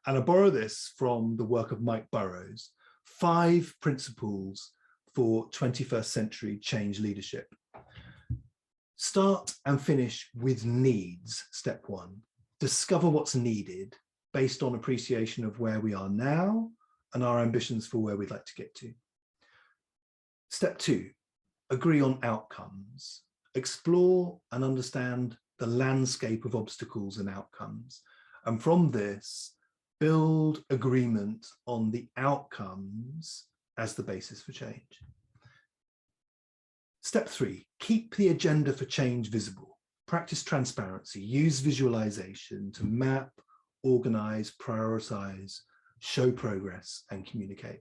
And I borrow this from the work of Mike Burrows, 5 principles for 21st century change leadership. Start and finish with needs, step 1. Discover what's needed based on appreciation of where we are now and our ambitions for where we'd like to get to. Step 2, agree on outcomes. Explore and understand the landscape of obstacles and outcomes. And from this, build agreement on the outcomes as the basis for change. Step 3, keep the agenda for change visible. Practice transparency, use visualization to map, organize, prioritize, show progress, and communicate.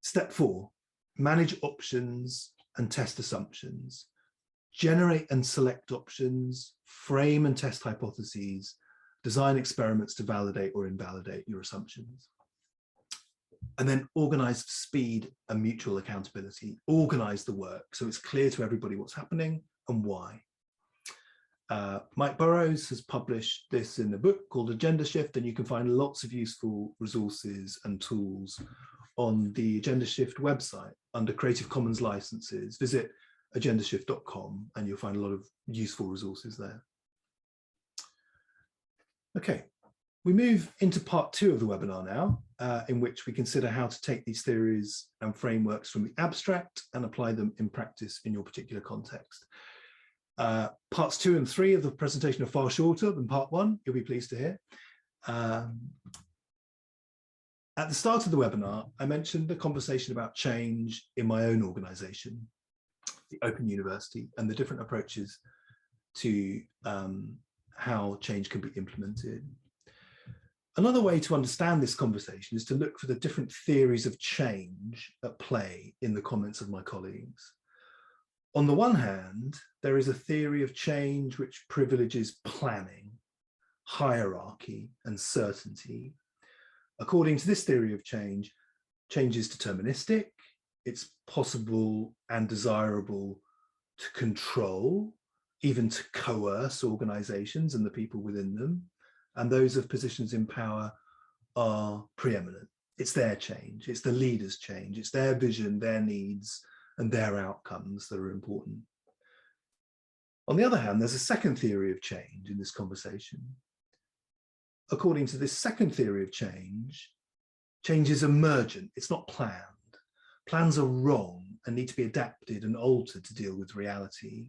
Step 4, manage options and test assumptions. Generate and select options, frame and test hypotheses, design experiments to validate or invalidate your assumptions. And then organize for speed and mutual accountability. Organize the work so it's clear to everybody what's happening and why. Mike Burrows has published this in a book called Agenda Shift, and you can find lots of useful resources and tools on the Agenda Shift website under Creative Commons licenses. Visit agendashift.com and you'll find a lot of useful resources there. Okay, we move into part 2 of the webinar now, in which we consider how to take these theories and frameworks from the abstract and apply them in practice in your particular context. Parts 2 and 3 of the presentation are far shorter than part 1, you'll be pleased to hear. At the start of the webinar, I mentioned a conversation about change in my own organisation, the Open University, and the different approaches to how change can be implemented. Another way to understand this conversation is to look for the different theories of change at play in the comments of my colleagues. On the one hand, there is a theory of change which privileges planning, hierarchy, and certainty. According to this theory of change, change is deterministic, it's possible and desirable to control, even to coerce organizations and the people within them, and those of positions in power are preeminent. It's their change, it's the leaders' change, it's their vision, their needs, and their outcomes that are important. On the other hand, there's a second theory of change in this conversation. According to this second theory of change, change is emergent, it's not planned. Plans are wrong and need to be adapted and altered to deal with reality.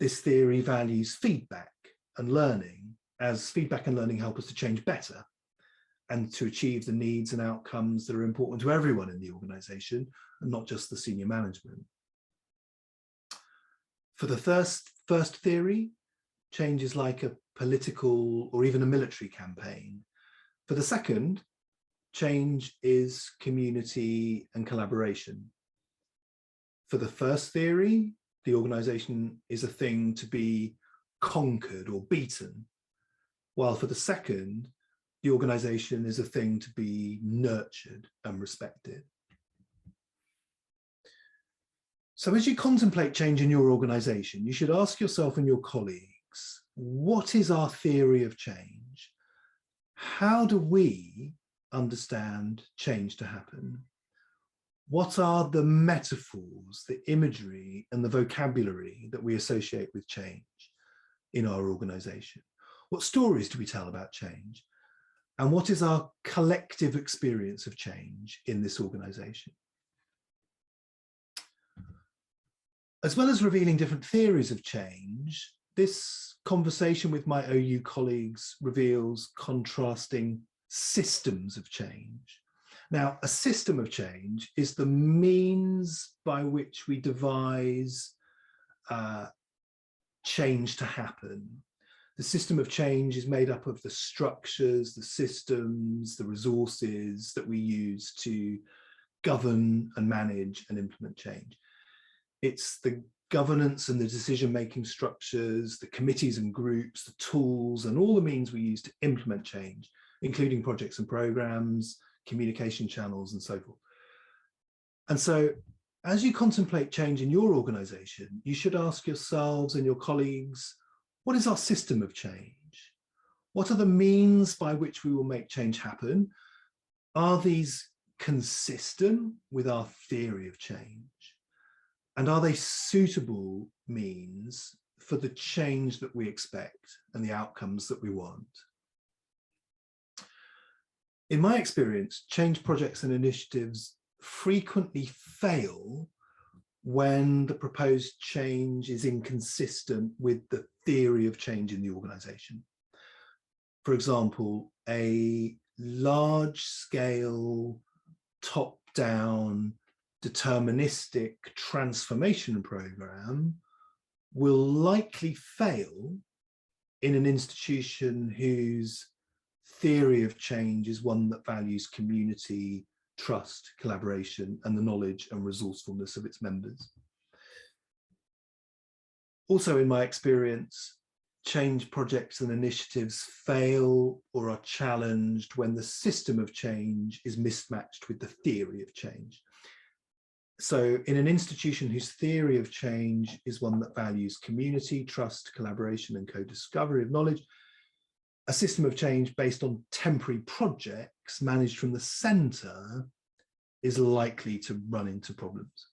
This theory values feedback and learning, as feedback and learning help us to change better and to achieve the needs and outcomes that are important to everyone in the organization and not just the senior management. For the first theory, change is like a political or even a military campaign. For the second, change is community and collaboration. For the first theory, the organization is a thing to be conquered or beaten, while for the second, the organization is a thing to be nurtured and respected. So as you contemplate change in your organization, you should ask yourself and your colleagues, what is our theory of change? How do we understand change to happen? What are the metaphors, the imagery, and the vocabulary that we associate with change in our organization? What stories do we tell about change? And what is our collective experience of change in this organization? As well as revealing different theories of change, this conversation with my OU colleagues reveals contrasting systems of change. Now, a system of change is the means by which we devise change to happen. The system of change is made up of the structures, the systems, the resources that we use to govern and manage and implement change. It's the governance and the decision-making structures, the committees and groups, the tools, and all the means we use to implement change, including projects and programs, communication channels, and so forth. And so, as you contemplate change in your organization, you should ask yourselves and your colleagues, what is our system of change? What are the means by which we will make change happen? Are these consistent with our theory of change? And are they suitable means for the change that we expect and the outcomes that we want? In my experience, change projects and initiatives frequently fail when the proposed change is inconsistent with the theory of change in the organization. For example, a large-scale, top-down, deterministic transformation program will likely fail in an institution whose theory of change is one that values community, trust, collaboration, and the knowledge and resourcefulness of its members. Also, in my experience, change projects and initiatives fail or are challenged when the system of change is mismatched with the theory of change. So in an institution whose theory of change is one that values community, trust, collaboration, and co-discovery of knowledge, a system of change based on temporary projects managed from the center is likely to run into problems.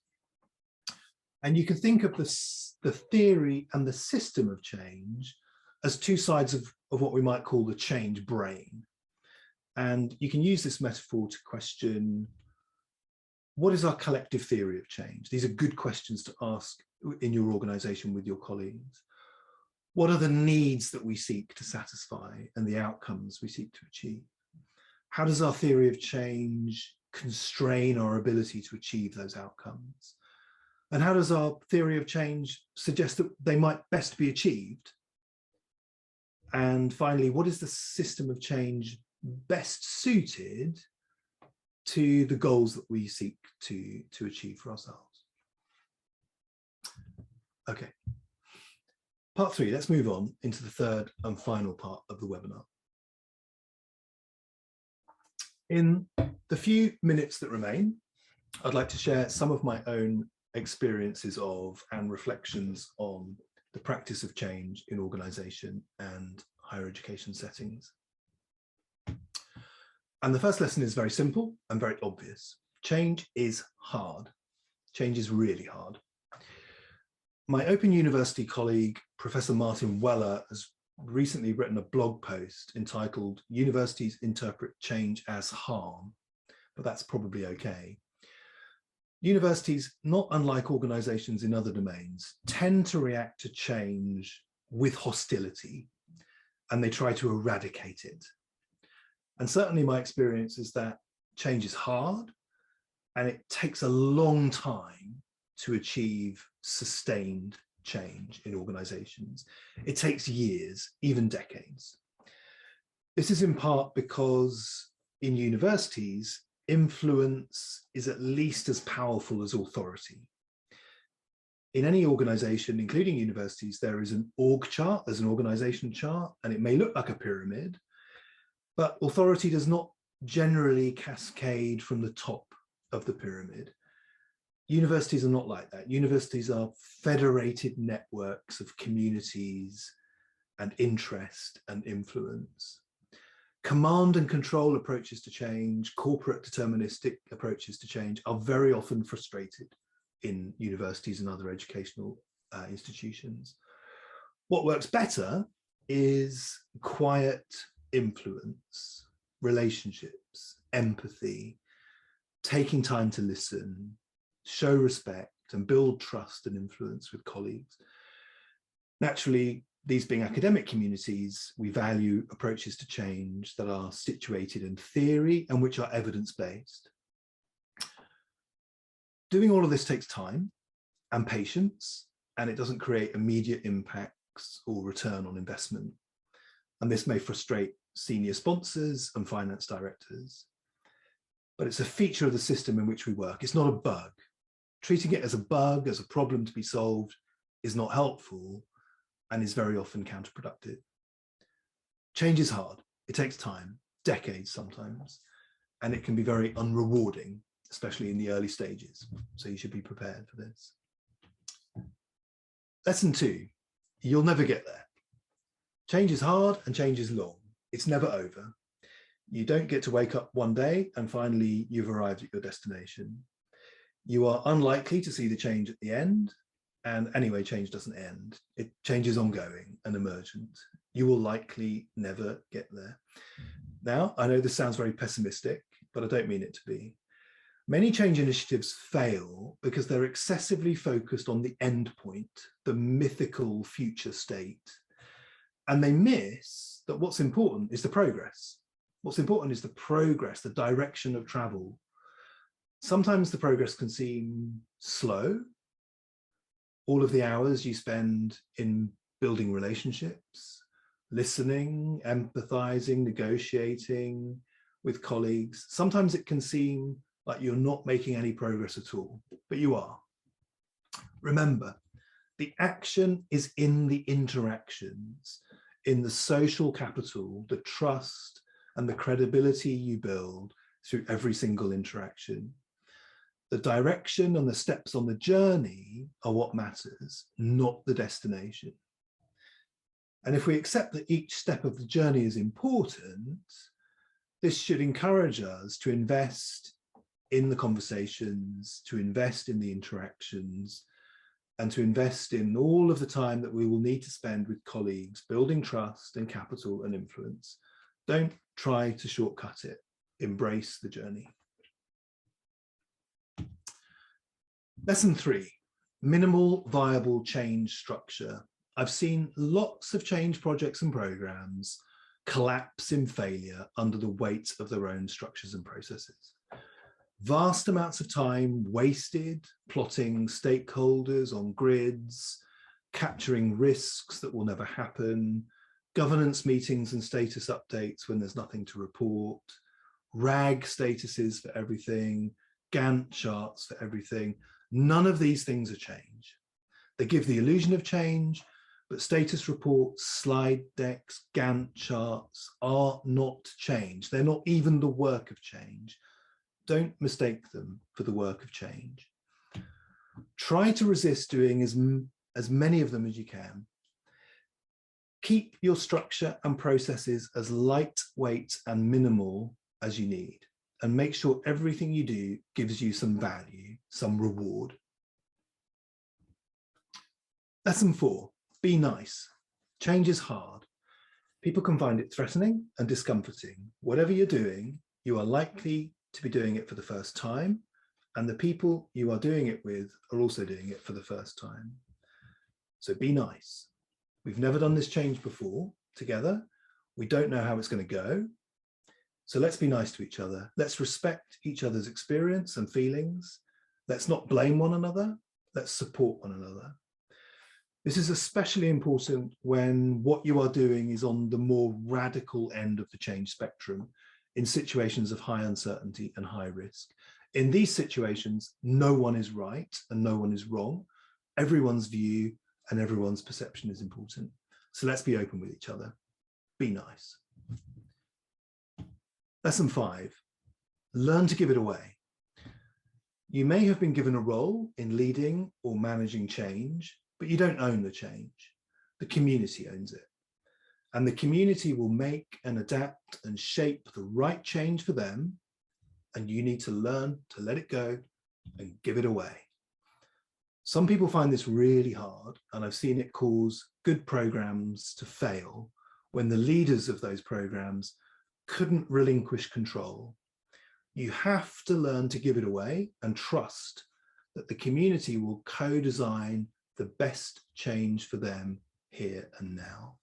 And you can think of the theory and the system of change as two sides of what we might call the change brain. And you can use this metaphor to question, what is our collective theory of change? These are good questions to ask in your organization with your colleagues. What are the needs that we seek to satisfy and the outcomes we seek to achieve? How does our theory of change constrain our ability to achieve those outcomes? And how does our theory of change suggest that they might best be achieved? And finally, what is the system of change best suited to the goals that we seek to achieve for ourselves? Okay. Part 3, let's move on into the third and final part of the webinar. In the few minutes that remain, I'd like to share some of my own experiences of and reflections on the practice of change in organisation and higher education settings. And the first lesson is very simple and very obvious. Change is hard. Change is really hard. My Open University colleague, Professor Martin Weller, has recently written a blog post entitled "Universities Interpret Change as Harm," but that's probably okay. Universities, not unlike organizations in other domains, tend to react to change with hostility, and they try to eradicate it. And certainly my experience is that change is hard, and it takes a long time to achieve sustained change in organizations. It takes years, even decades. This is in part because in universities, influence is at least as powerful as authority. In any organization, including universities, there is an org chart, there's an organization chart, and it may look like a pyramid, but authority does not generally cascade from the top of the pyramid. Universities are not like that. Universities are federated networks of communities and interest and influence. Command and control approaches to change, corporate deterministic approaches to change are very often frustrated in universities and other educational institutions. What works better is quiet influence, relationships, empathy, taking time to listen, show respect and build trust and influence with colleagues. Naturally, these being academic communities, we value approaches to change that are situated in theory and which are evidence-based. Doing all of this takes time and patience, and it doesn't create immediate impacts or return on investment. And this may frustrate senior sponsors and finance directors. But it's a feature of the system in which we work. It's not a bug. Treating it as a bug, as a problem to be solved, is not helpful and is very often counterproductive. Change is hard. It takes time, decades sometimes, and it can be very unrewarding, especially in the early stages. So you should be prepared for this. Lesson 2, you'll never get there. Change is hard and change is long. It's never over. You don't get to wake up one day and finally you've arrived at your destination. You are unlikely to see the change at the end. And anyway, change doesn't end. Change is ongoing and emergent. You will likely never get there. Now, I know this sounds very pessimistic, but I don't mean it to be. Many change initiatives fail because they're excessively focused on the end point, the mythical future state. And they miss that what's important is the progress. What's important is the progress, the direction of travel. Sometimes the progress can seem slow. All of the hours you spend in building relationships, listening, empathizing, negotiating with colleagues. Sometimes it can seem like you're not making any progress at all, but you are. Remember, the action is in the interactions, in the social capital, the trust and the credibility you build through every single interaction. The direction and the steps on the journey are what matters, not the destination. And if we accept that each step of the journey is important, this should encourage us to invest in the conversations, to invest in the interactions, and to invest in all of the time that we will need to spend with colleagues, building trust and capital and influence. Don't try to shortcut it. Embrace the journey. Lesson 3, minimal viable change structure. I've seen lots of change projects and programs collapse in failure under the weight of their own structures and processes. Vast amounts of time wasted plotting stakeholders on grids, capturing risks that will never happen, governance meetings and status updates when there's nothing to report, RAG statuses for everything, Gantt charts for everything. None of these things are change. They give the illusion of change, but status reports, slide decks, Gantt charts are not change. They're not even the work of change. Don't mistake them for the work of change. Try to resist doing as many of them as you can. Keep your structure and processes as lightweight and minimal as you need, and make sure everything you do gives you some value, some reward. Lesson 4, be nice. Change is hard. People can find it threatening and discomforting. Whatever you're doing, you are likely to be doing it for the first time, and the people you are doing it with are also doing it for the first time. So be nice. We've never done this change before together. We don't know how it's going to go. So let's be nice to each other. Let's respect each other's experience and feelings. Let's not blame one another. Let's support one another. This is especially important when what you are doing is on the more radical end of the change spectrum, in situations of high uncertainty and high risk. In these situations, no one is right and no one is wrong. Everyone's view and everyone's perception is important. So let's be open with each other. Be nice. Lesson 5, learn to give it away. You may have been given a role in leading or managing change, but you don't own the change. The community owns it. And the community will make and adapt and shape the right change for them. And you need to learn to let it go and give it away. Some people find this really hard, and I've seen it cause good programs to fail when the leaders of those programs couldn't relinquish control. You have to learn to give it away and trust that the community will co-design the best change for them here and now.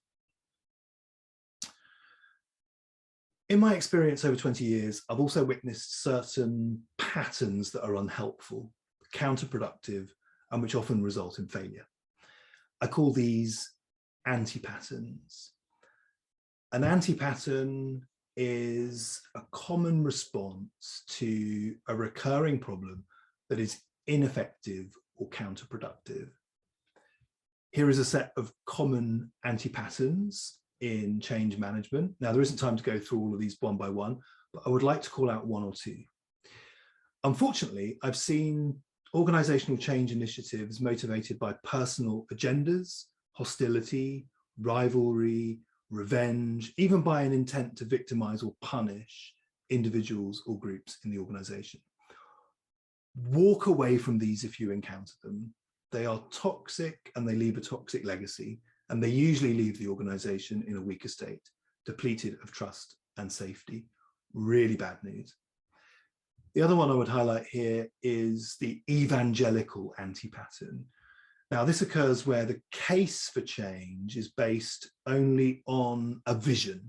In my experience over 20 years, I've also witnessed certain patterns that are unhelpful, counterproductive, and which often result in failure. I call these anti-patterns. An anti-pattern is a common response to a recurring problem that is ineffective or counterproductive. Here is a set of common anti-patterns in change management. Now, there isn't time to go through all of these one by one, but I would like to call out one or two. Unfortunately, I've seen organizational change initiatives motivated by personal agendas, hostility, rivalry, revenge, even by an intent to victimize or punish individuals or groups in the organization. Walk away from these if you encounter them. They are toxic and they leave a toxic legacy, and they usually leave the organization in a weaker state, depleted of trust and safety. Really bad news. The other one I would highlight here is the evangelical anti-pattern. Now, this occurs where the case for change is based only on a vision.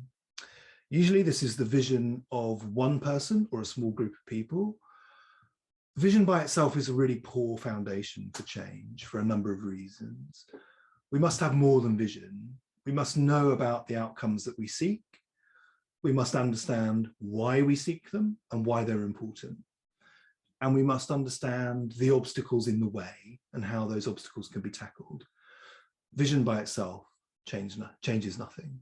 Usually this is the vision of one person or a small group of people. Vision by itself is a really poor foundation for change for a number of reasons. We must have more than vision. We must know about the outcomes that we seek. We must understand why we seek them and why they're important. And we must understand the obstacles in the way and how those obstacles can be tackled. Vision by itself changes nothing.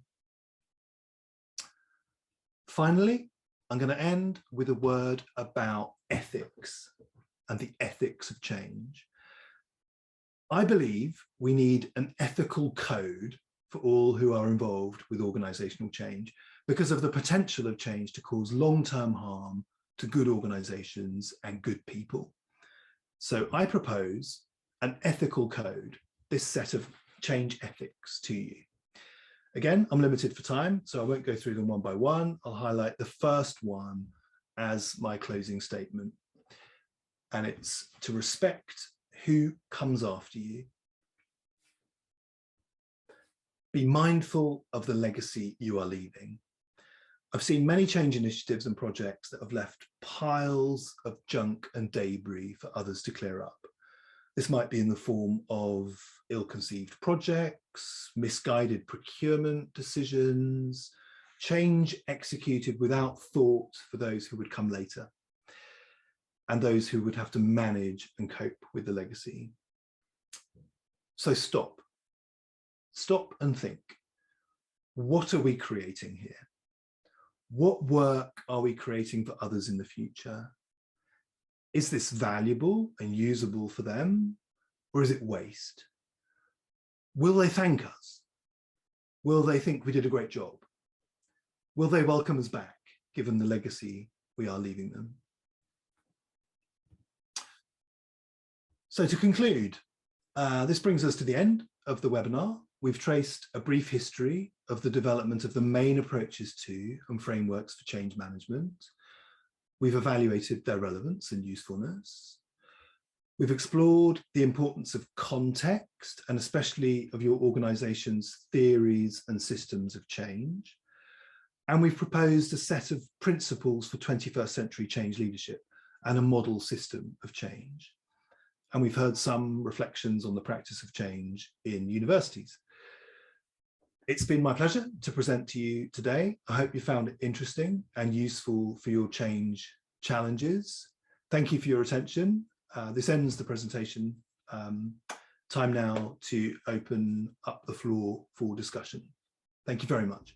Finally, I'm going to end with a word about ethics and the ethics of change. I believe we need an ethical code for all who are involved with organizational change because of the potential of change to cause long-term harm to good organizations and good people. So I propose an ethical code, this set of change ethics to you. Again, I'm limited for time, so I won't go through them one by one. I'll highlight the first one as my closing statement. And it's to respect who comes after you. Be mindful of the legacy you are leaving. I've seen many change initiatives and projects that have left piles of junk and debris for others to clear up. This might be in the form of ill-conceived projects, misguided procurement decisions, change executed without thought for those who would come later, and those who would have to manage and cope with the legacy. So stop and think. What are we creating here? What work are we creating for others in the future? Is this valuable and usable for them, or is it waste? Will they thank us? Will they think we did a great job? Will they welcome us back, given the legacy we are leaving them? So to conclude, this brings us to the end of the webinar. We've traced a brief history of the development of the main approaches to and frameworks for change management. We've evaluated their relevance and usefulness. We've explored the importance of context, and especially of your organization's theories and systems of change. And we've proposed a set of principles for 21st century change leadership and a model system of change. And we've heard some reflections on the practice of change in universities. It's been my pleasure to present to you today. I hope you found it interesting and useful for your change challenges. Thank you for your attention. This ends the presentation. Time now to open up the floor for discussion. Thank you very much.